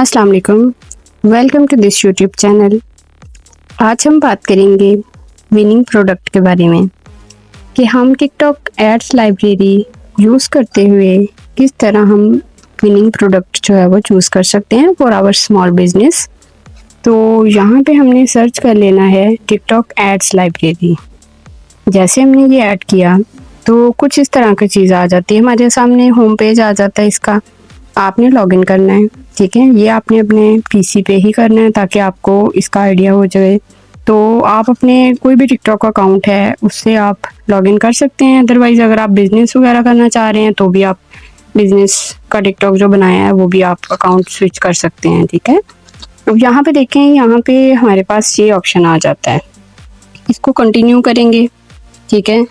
अस्सलाम वालेकुम, welcome to this YouTube channel. आज हम बात करेंगे विनिंग प्रोडक्ट के बारे में कि हम टिकटॉक एड्स लाइब्रेरी यूज़ करते हुए किस तरह हम विनिंग प्रोडक्ट जो है वो चूज़ कर सकते हैं फॉर आवर स्मॉल बिजनेस। तो यहाँ पे हमने सर्च कर लेना है टिकटॉक एड्स लाइब्रेरी। जैसे हमने ये ऐड किया तो कुछ इस तरह की चीज़ आ जाती है हमारे सामने, होम पेज आ जाता है इसका। आपने लॉगिन करना है, ठीक है। ये आपने अपने पीसी पे ही करना है ताकि आपको इसका आइडिया हो जाए। तो आप अपने कोई भी टिकटॉक अकाउंट है उससे आप लॉगिन कर सकते हैं। अदरवाइज़ अगर आप बिज़नेस वगैरह करना चाह रहे हैं तो भी आप बिज़नेस का टिकटॉक जो बनाया है वो भी आप अकाउंट स्विच कर सकते हैं, ठीक है। अब यहाँ पे देखें, यहाँ पे हमारे पास ये ऑप्शन आ जाता है, इसको कंटिन्यू करेंगे, ठीक है।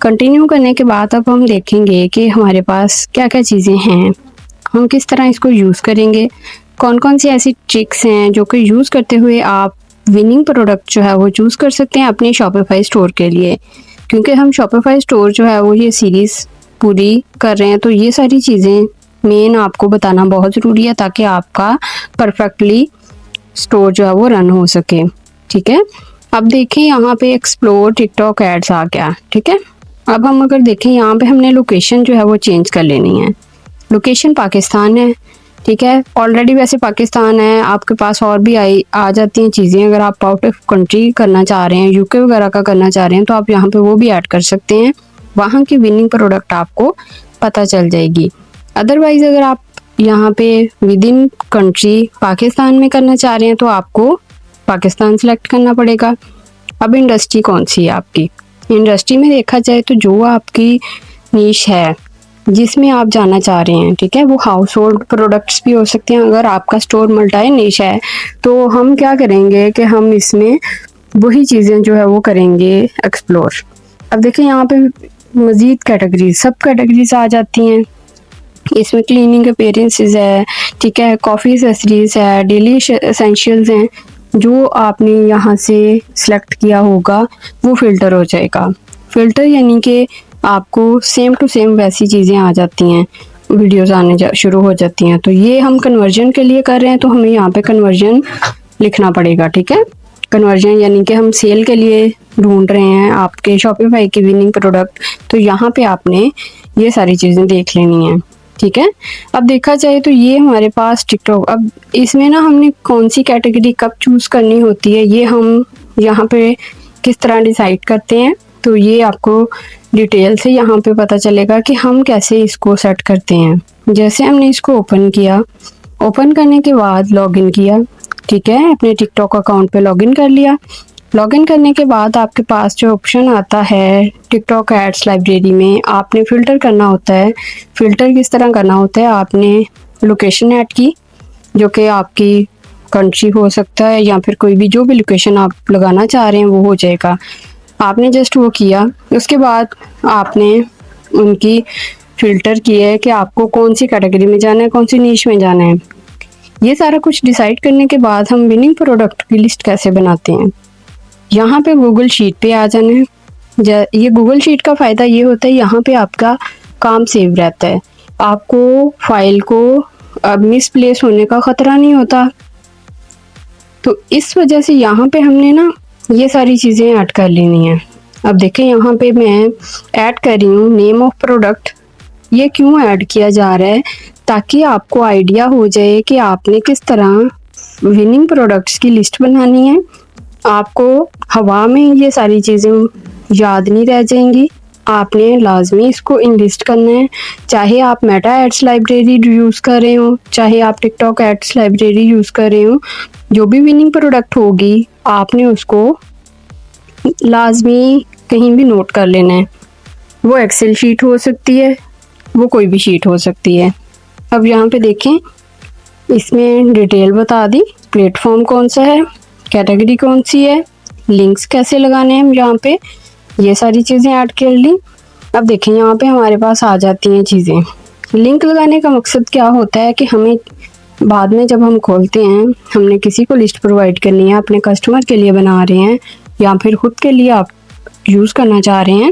कंटिन्यू करने के बाद अब हम देखेंगे कि हमारे पास क्या क्या चीज़ें हैं, हम किस तरह इसको यूज़ करेंगे, कौन कौन सी ऐसी ट्रिक्स हैं जो कि यूज़ करते हुए आप विनिंग प्रोडक्ट जो है वो चूज़ कर सकते हैं अपने शॉपिफाई स्टोर के लिए। क्योंकि हम शॉपिफाई स्टोर जो है वो ये सीरीज़ पूरी कर रहे हैं, तो ये सारी चीज़ें मेन आपको बताना बहुत ज़रूरी है ताकि आपका परफेक्टली स्टोर जो है वो रन हो सके, ठीक है। अब देखें यहाँ पे एक्सप्लोर टिकटॉक एड्स आ गया, ठीक है। अब हम अगर देखें यहाँ पे हमने लोकेशन जो है वो चेंज कर लेनी है। लोकेशन पाकिस्तान है, ठीक है। ऑलरेडी वैसे पाकिस्तान है, आपके पास और भी आ जाती हैं चीज़ें। अगर आप आउट ऑफ कंट्री करना चाह रहे हैं, यूके वगैरह का करना चाह रहे हैं, तो आप यहाँ पे वो भी ऐड कर सकते हैं। वहाँ की विनिंग प्रोडक्ट आपको पता चल जाएगी। अदरवाइज़ अगर आप यहाँ पे विद इन कंट्री पाकिस्तान में करना चाह रहे हैं तो आपको पाकिस्तान सेलेक्ट करना पड़ेगा। अब इंडस्ट्री कौन सी है आपकी, इंडस्ट्री में देखा जाए तो जो आपकी नीश है जिसमें आप जाना चाह रहे हैं, ठीक है, वो हाउस होल्ड प्रोडक्ट्स भी हो सकते हैं। अगर आपका स्टोर मल्टी नीश है तो हम क्या करेंगे कि हम इसमें वही चीज़ें जो है वो करेंगे एक्सप्लोर। अब देखिए यहाँ पे मज़ीद कैटेगरीज, सब कैटेगरीज आ जाती हैं। इसमें क्लीनिंग अपीयरेंसेस है, ठीक है, कॉफ़ी एसेसरीज है, डेली एसेंशियल्स हैं। जो आपने यहाँ से सिलेक्ट किया होगा वो फ़िल्टर हो जाएगा। फ़िल्टर यानी कि आपको सेम टू सेम वैसी चीज़ें आ जाती हैं, वीडियोस आने शुरू हो जाती हैं। तो ये हम कन्वर्जन के लिए कर रहे हैं तो हमें यहाँ पे कन्वर्जन लिखना पड़ेगा, ठीक है। कन्वर्जन यानी कि हम सेल के लिए ढूंढ रहे हैं आपके शॉपिफाई की विनिंग प्रोडक्ट, तो यहाँ पे आपने ये सारी चीज़ें देख लेनी है, ठीक है। अब देखा जाए तो ये हमारे पास टिकटॉक, अब इसमें ना हमने कौन सी कैटेगरी कब चूज़ करनी होती है ये हम यहाँ पे किस तरह डिसाइड करते हैं, तो ये आपको डिटेल से यहाँ पे पता चलेगा कि हम कैसे इसको सेट करते हैं। जैसे हमने इसको ओपन किया, ओपन करने के बाद लॉगिन किया, ठीक है, अपने टिकटॉक अकाउंट पे लॉगिन कर लिया। लॉगिन करने के बाद आपके पास जो ऑप्शन आता है टिकटॉक एड्स लाइब्रेरी में, आपने फ़िल्टर करना होता है। फ़िल्टर किस तरह करना होता है, आपने लोकेशन ऐड की जो कि आपकी कंट्री हो सकता है या फिर कोई भी जो भी लोकेशन आप लगाना चाह रहे हैं वो हो जाएगा। आपने जस्ट वो किया, उसके बाद आपने उनकी फ़िल्टर किया है कि आपको कौन सी कैटेगरी में जाना है, कौन सी नीश में जाना है। ये सारा कुछ डिसाइड करने के बाद हम विनिंग प्रोडक्ट की लिस्ट कैसे बनाते हैं, यहाँ पे गूगल शीट पे आ जाना है। ये गूगल शीट का फ़ायदा ये होता है, यहाँ पे आपका काम सेव रहता है, आपको फाइल को अब मिसप्लेस होने का ख़तरा नहीं होता। तो इस वजह से यहाँ पे हमने ना ये सारी चीज़ें ऐड कर लेनी है। अब देखें यहाँ पे मैं ऐड कर रही हूँ नेम ऑफ प्रोडक्ट। ये क्यों ऐड किया जा रहा है, ताकि आपको आइडिया हो जाए कि आपने किस तरह विनिंग प्रोडक्ट्स की लिस्ट बनानी है। आपको हवा में ये सारी चीज़ें याद नहीं रह जाएंगी, आपने लाजमी इसको इनलिस्ट करना है। चाहे आप मेटा एड्स लाइब्रेरी यूज़ कर रहे हो, चाहे आप टिकटॉक एड्स लाइब्रेरी यूज़ कर रहे हो, जो भी विनिंग प्रोडक्ट होगी आपने उसको लाजमी कहीं भी नोट कर लेना है। वो एक्सेल शीट हो सकती है, वो कोई भी शीट हो सकती है। अब यहाँ पे देखें, इसमें डिटेल बता दी, प्लेटफॉर्म कौन सा है, कैटेगरी कौन सी है, लिंक्स कैसे लगाने हैं, यहाँ पे ये सारी चीज़ें ऐड कर ली। अब देखें यहाँ पे हमारे पास आ जाती हैं चीज़ें। लिंक लगाने का मकसद क्या होता है कि हमें बाद में जब हम खोलते हैं, हमने किसी को लिस्ट प्रोवाइड करनी है, अपने कस्टमर के लिए बना रहे हैं या फिर खुद के लिए आप यूज़ करना चाह रहे हैं,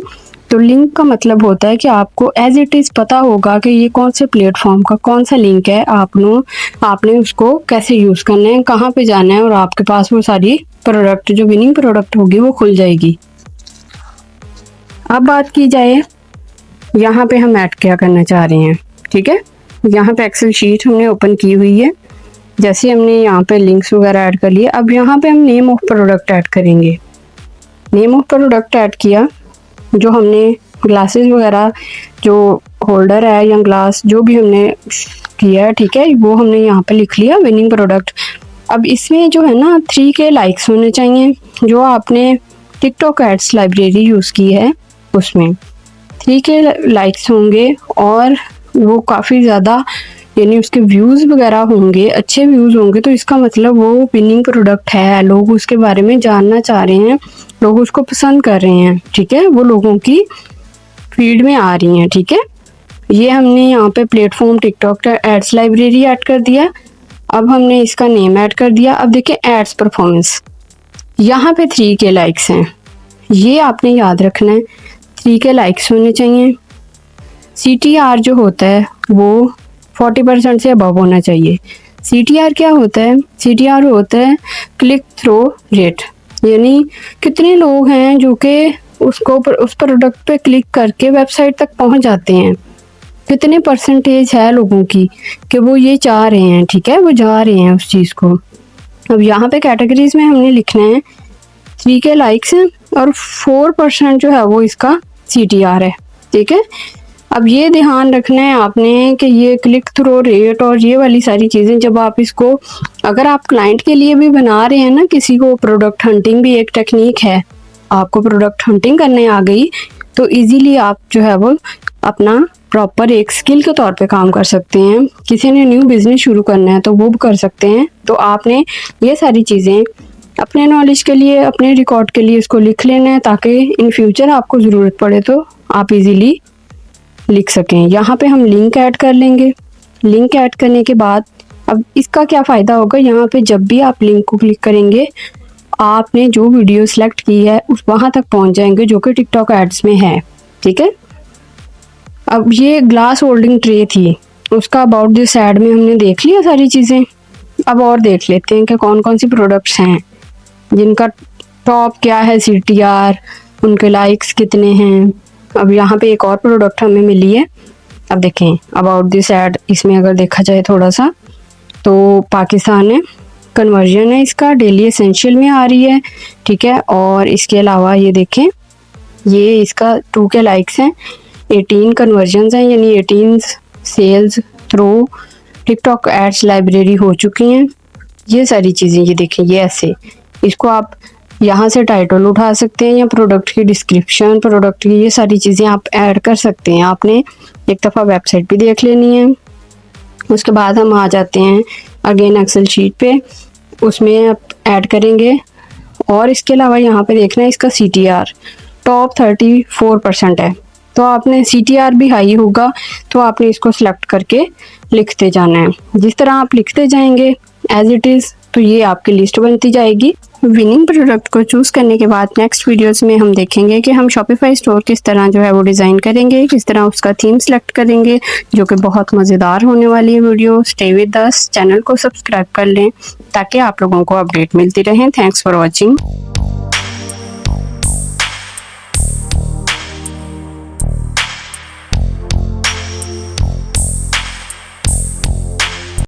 तो लिंक का मतलब होता है कि आपको एज इट इज़ पता होगा कि ये कौन से प्लेटफॉर्म का कौन सा लिंक है, आपने उसको कैसे यूज़ करना है, कहाँ पे जाना है, और आपके पास वो सारी प्रोडक्ट जो विनिंग प्रोडक्ट होगी वो खुल जाएगी। अब बात की जाए यहाँ पे हम ऐड क्या करना चाह रहे हैं। ठीक है, यहाँ पे एक्सेल शीट हमने ओपन की हुई है। जैसे हमने यहाँ पे लिंक्स वगैरह ऐड कर लिए, अब यहाँ पे हम नेम ऑफ प्रोडक्ट ऐड करेंगे। नेम ऑफ प्रोडक्ट ऐड किया, जो हमने ग्लासेस वगैरह जो होल्डर है या ग्लास जो भी हमने किया है, ठीक है, वो हमने यहाँ पे लिख लिया विनिंग प्रोडक्ट। अब इसमें जो है ना 3K लाइक्स होने चाहिए, जो आपने टिकटॉक एड्स लाइब्रेरी यूज़ की है उसमें 3K लाइक्स होंगे, और वो काफ़ी ज़्यादा यानी उसके व्यूज़ वगैरह होंगे, अच्छे व्यूज़ होंगे, तो इसका मतलब वो विनिंग प्रोडक्ट है, लोग उसके बारे में जानना चाह रहे हैं, लोग उसको पसंद कर रहे हैं। ठीक है, वो लोगों की फीड में आ रही हैं। ठीक है, ये हमने यहाँ पे platform TikTok ads library add कर दिया। अब हमने इसका नेम ऐड कर दिया। अब देखिए एड्स परफॉर्मेंस, यहाँ पे 3K लाइक्स हैं, ये आपने याद रखना है, 3K लाइक्स होने चाहिए। CTR जो होता है वो 40% से अबव होना चाहिए। CTR क्या होता है? CTR होता है क्लिक थ्रू रेट, यानी कितने लोग हैं जो कि उस प्रोडक्ट पे क्लिक करके वेबसाइट तक पहुंच जाते हैं, कितने परसेंटेज है लोगों की कि वो ये चाह रहे हैं। ठीक है, वो जा रहे हैं उस चीज़ को। अब यहाँ पे कैटेगरीज में हमने लिखना है 3K लाइक्स हैं और 4% जो है वो इसका CTR है। ठीक है, अब ये ध्यान रखना है आपने कि ये क्लिक थ्रू रेट और ये वाली सारी चीज़ें जब आप इसको, अगर आप क्लाइंट के लिए भी बना रहे हैं ना, किसी को प्रोडक्ट हंटिंग भी एक टेक्निक है, आपको प्रोडक्ट हंटिंग करने आ गई तो इजीली आप जो है वो अपना प्रॉपर एक स्किल के तौर पे काम कर सकते हैं। किसी ने न्यू बिजनेस शुरू करना है तो वो भी कर सकते हैं। तो आपने ये सारी चीज़ें अपने नॉलेज के लिए, अपने रिकॉर्ड के लिए इसको लिख लेना है, ताकि इन फ्यूचर आपको ज़रूरत पड़े तो आप इजीली लिख सकें। यहाँ पे हम लिंक ऐड कर लेंगे। लिंक ऐड करने के बाद अब इसका क्या फ़ायदा होगा, यहाँ पे जब भी आप लिंक को क्लिक करेंगे आपने जो वीडियो सेलेक्ट की है उस वहाँ तक पहुँच जाएंगे जो कि टिकटॉक एड्स में है। ठीक है, अब ये ग्लास होल्डिंग ट्रे थी, उसका अबाउट दिस ऐड में हमने देख लिया सारी चीज़ें। अब और देख लेते हैं कि कौन कौन सी प्रोडक्ट्स हैं जिनका टॉप क्या है, CTR, उनके लाइक्स कितने हैं। अब यहाँ पे एक और प्रोडक्ट हमें मिली है। अब देखें अबाउट दिस ऐड, इसमें अगर देखा जाए थोड़ा सा तो पाकिस्तान है, कन्वर्जन है इसका डेली एसेंशियल में आ रही है। ठीक है, और इसके अलावा ये देखें, ये इसका 2K लाइक्स हैं, 18 कन्वर्जन्स हैं, यानी 18 sales through TikTok ads library हो चुकी हैं। ये सारी चीज़ें ये देखें, ये ऐसे, इसको आप यहाँ से टाइटल उठा सकते हैं या प्रोडक्ट की डिस्क्रिप्शन, प्रोडक्ट की ये सारी चीज़ें आप ऐड कर सकते हैं। आपने एक दफ़ा वेबसाइट भी देख लेनी है। उसके बाद हम आ जाते हैं अगेन एक्सेल शीट पे, उसमें आप ऐड करेंगे। और इसके अलावा यहाँ पे देखना है इसका CTR टॉप 34% है, तो आपने CTR भी हाई होगा तो आपने इसको सेलेक्ट करके लिखते जाना है। जिस तरह आप लिखते जाएंगे एज इट इज़, तो ये आपकी लिस्ट बनती जाएगी। विनिंग प्रोडक्ट को चूज़ करने के बाद नेक्स्ट वीडियोस में हम देखेंगे कि हम शॉपिफाई स्टोर किस तरह जो है वो डिज़ाइन करेंगे, किस तरह उसका थीम सेलेक्ट करेंगे, जो कि बहुत मज़ेदार होने वाली है video. Stay with us, channel को सब्सक्राइब कर लें ताकि आप लोगों को अपडेट मिलती रहें। Thanks for watching.